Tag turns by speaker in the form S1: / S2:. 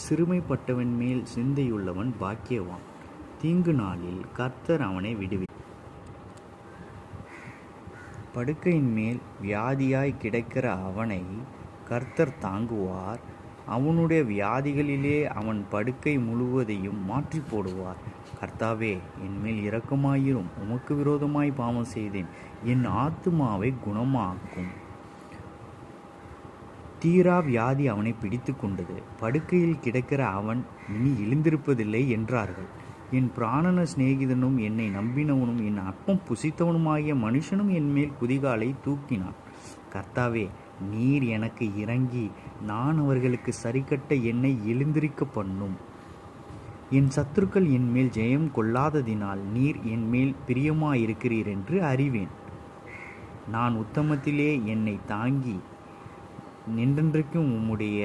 S1: சிறுமைப்பட்டவன் மேல் சிந்தையுள்ளவன் பாக்கியவான். தீங்கு நாளில் கர்த்தர் அவனை விடுவிப்பார். படுக்கையின் மேல் வியாதியாய் கிடக்கிற அவனை கர்த்தர் தாங்குவார். அவனுடைய வியாதிகளிலே அவன் படுக்கை முழுவதையும் மாற்றி போடுவார். கர்த்தாவே, என்மேல் இரக்கமாயிரும். உமக்கு விரோதமாய் பாவம் செய்தேன். என் ஆத்துமாவை குணமாக்கும். தீரா வியாதி அவனை பிடித்து கொண்டது. படுக்கையில் கிடக்கிற அவன் இனி எழுந்திருப்பதில்லை என்றார்கள். என் பிராணன சிநேகிதனும் என்னை நம்பினவனும் என் அப்பம் புசித்தவனுமாகிய மனுஷனும் என்மேல் குதிகாலை தூக்கினான். கர்த்தாவே, நீர் எனக்கு இறங்கி நான் அவர்களுக்கு சரிக்கட்ட என்னை எழுந்திருக்க பண்ணும். என் சத்துருக்கள் என்மேல் ஜெயம் கொள்ளாததினால் நீர் என்மேல் பிரியமாயிருக்கிறீர் என்று அறிவேன். நான் உத்தமத்திலே என்னை தாங்கி நின்றென்றைக்கும் உம்முடைய